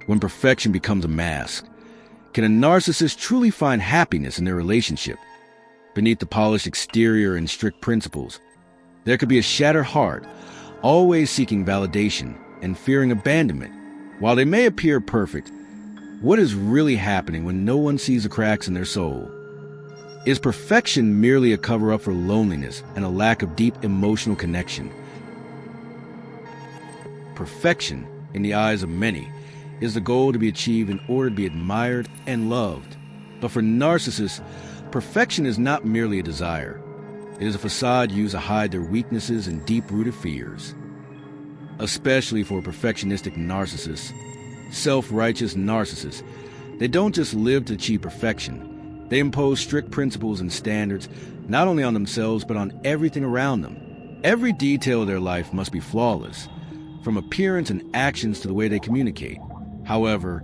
when perfection becomes a mask. Can a narcissist truly find happiness in their relationship? Beneath the polished exterior and strict principles, there could be a shattered heart, always seeking validation and fearing abandonment. While they may appear perfect, what is really happening when no one sees the cracks in their soul? Is perfection merely a cover-up for loneliness and a lack of deep emotional connection? Perfection, in the eyes of many, is the goal to be achieved in order to be admired and loved. But for narcissists, perfection is not merely a desire. It is a facade used to hide their weaknesses and deep-rooted fears. Especially for perfectionistic narcissists, self-righteous narcissists, they don't just live to achieve perfection. They impose strict principles and standards, not only on themselves, but on everything around them. Every detail of their life must be flawless, from appearance and actions to the way they communicate. However,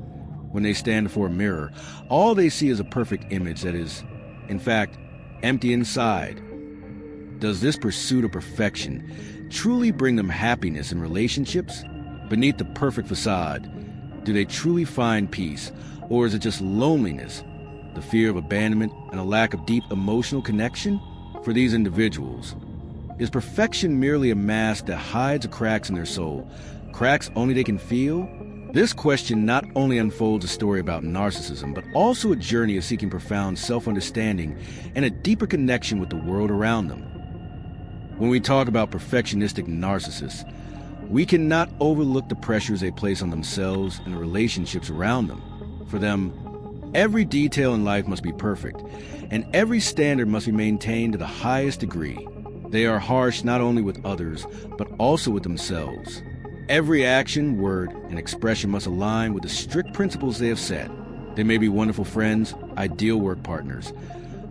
when they stand before a mirror, all they see is a perfect image that is, in fact, empty inside. Does this pursuit of perfection truly bring them happiness in relationships? Beneath the perfect facade, do they truly find peace, or is it just loneliness, the fear of abandonment, and a lack of deep emotional connection? For these individuals, is perfection merely a mask that hides the cracks in their soul, cracks only they can feel? This question not only unfolds a story about narcissism, but also a journey of seeking profound self-understanding and a deeper connection with the world around them. When we talk about perfectionistic narcissists, we cannot overlook the pressures they place on themselves and the relationships around them. For them, every detail in life must be perfect, and every standard must be maintained to the highest degree. They are harsh not only with others, but also with themselves. Every action, word, and expression must align with the strict principles they have set. They may be wonderful friends, ideal work partners,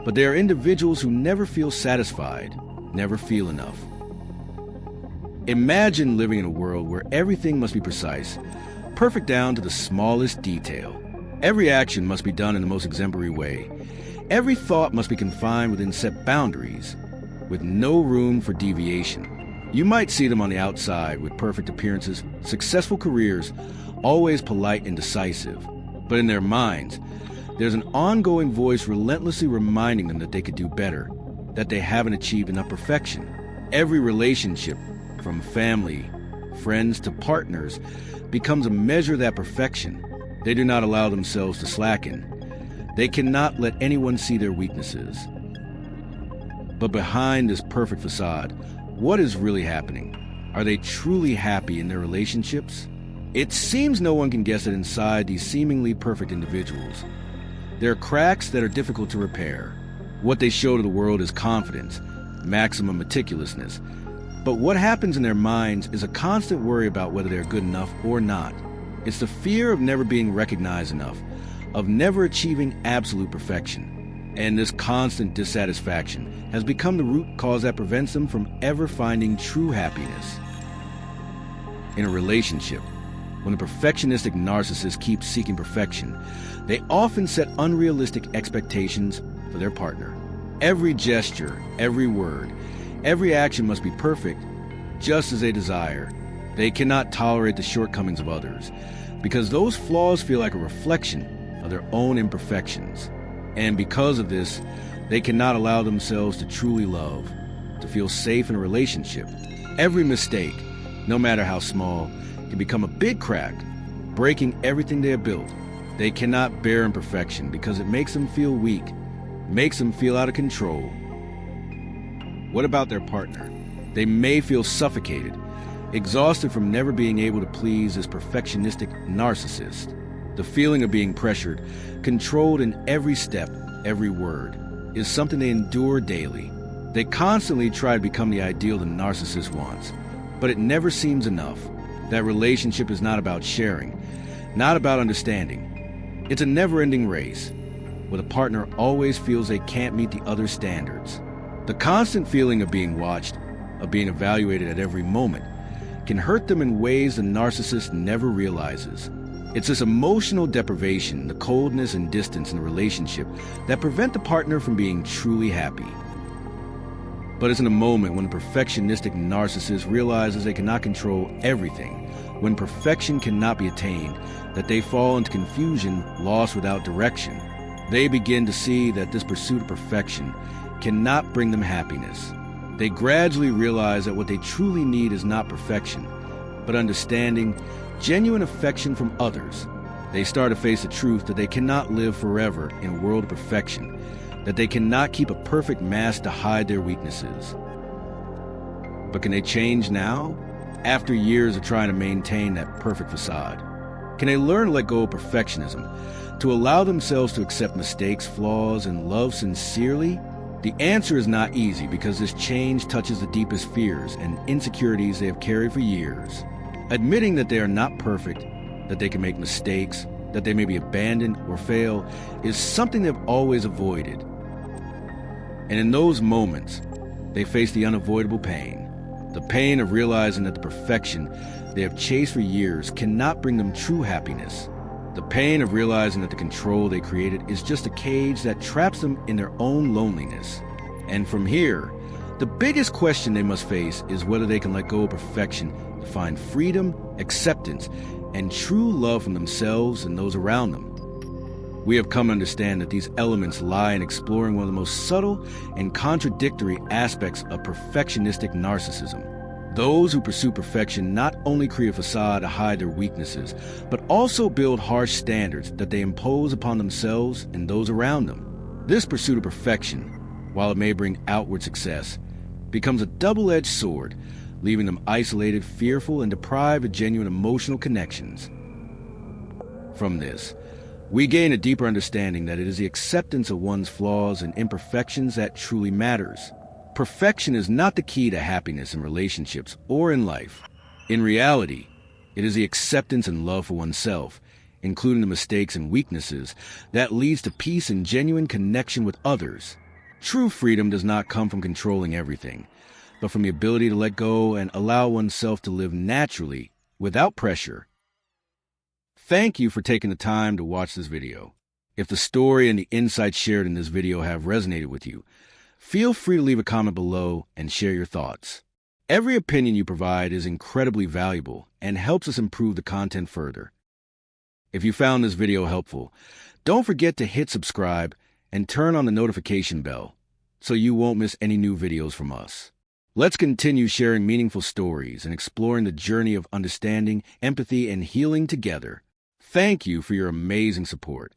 but they are individuals who never feel satisfied, never feel enough. Imagine living in a world where everything must be precise, perfect down to the smallest detail. Every action must be done in the most exemplary way. Every thought must be confined within set boundaries, with no room for deviation. You might see them on the outside with perfect appearances, successful careers, always polite and decisive. But in their minds, there's an ongoing voice relentlessly reminding them that they could do better, that they haven't achieved enough perfection. Every relationship, from family, friends to partners, becomes a measure of that perfection. They do not allow themselves to slacken. They cannot let anyone see their weaknesses. But behind this perfect facade, what is really happening? Are they truly happy in their relationships? It seems no one can guess that inside these seemingly perfect individuals, there are cracks that are difficult to repair. What they show to the world is confidence, maximum meticulousness. But what happens in their minds is a constant worry about whether they're good enough or not. It's the fear of never being recognized enough, of never achieving absolute perfection. And this constant dissatisfaction has become the root cause that prevents them from ever finding true happiness. In a relationship, when the perfectionistic narcissist keeps seeking perfection, they often set unrealistic expectations for their partner. Every gesture, every word, every action must be perfect, just as they desire. They cannot tolerate the shortcomings of others, because those flaws feel like a reflection of their own imperfections. And because of this, they cannot allow themselves to truly love, to feel safe in a relationship. Every mistake, no matter how small, can become a big crack, breaking everything they have built. They cannot bear imperfection because it makes them feel weak, makes them feel out of control. What about their partner? They may feel suffocated, exhausted from never being able to please this perfectionistic narcissist. The feeling of being pressured, controlled in every step, every word, is something they endure daily. They constantly try to become the ideal the narcissist wants, but it never seems enough. That relationship is not about sharing, not about understanding. It's a never-ending race, where the partner always feels they can't meet the other's standards. The constant feeling of being watched, of being evaluated at every moment, can hurt them in ways the narcissist never realizes. It's this emotional deprivation, the coldness and distance in the relationship that prevent the partner from being truly happy. But it's in a moment when the perfectionistic narcissist realizes they cannot control everything, when perfection cannot be attained, that they fall into confusion, lost without direction. They begin to see that this pursuit of perfection cannot bring them happiness. They gradually realize that what they truly need is not perfection, but understanding, genuine affection from others. They start to face the truth that they cannot live forever in a world of perfection, that they cannot keep a perfect mask to hide their weaknesses. But can they change now, after years of trying to maintain that perfect facade? Can they learn to let go of perfectionism, to allow themselves to accept mistakes, flaws, and love sincerely? The answer is not easy because this change touches the deepest fears and insecurities they have carried for years. Admitting that they are not perfect, that they can make mistakes, that they may be abandoned or fail, is something they've always avoided. And in those moments, they face the unavoidable pain. The pain of realizing that the perfection they have chased for years cannot bring them true happiness. The pain of realizing that the control they created is just a cage that traps them in their own loneliness. And from here, the biggest question they must face is whether they can let go of perfection to find freedom, acceptance, and true love from themselves and those around them. We have come to understand that these elements lie in exploring one of the most subtle and contradictory aspects of perfectionistic narcissism. Those who pursue perfection not only create a facade to hide their weaknesses, but also build harsh standards that they impose upon themselves and those around them. This pursuit of perfection, while it may bring outward success, becomes a double-edged sword, leaving them isolated, fearful, and deprived of genuine emotional connections. From this, we gain a deeper understanding that it is the acceptance of one's flaws and imperfections that truly matters. Perfection is not the key to happiness in relationships or in life. In reality, it is the acceptance and love for oneself, including the mistakes and weaknesses, that leads to peace and genuine connection with others. True freedom does not come from controlling everything, but from the ability to let go and allow oneself to live naturally, without pressure. Thank you for taking the time to watch this video. If the story and the insights shared in this video have resonated with you, feel free to leave a comment below and share your thoughts. Every opinion you provide is incredibly valuable and helps us improve the content further. If you found this video helpful, don't forget to hit subscribe and turn on the notification bell so you won't miss any new videos from us. Let's continue sharing meaningful stories and exploring the journey of understanding, empathy, and healing together. Thank you for your amazing support.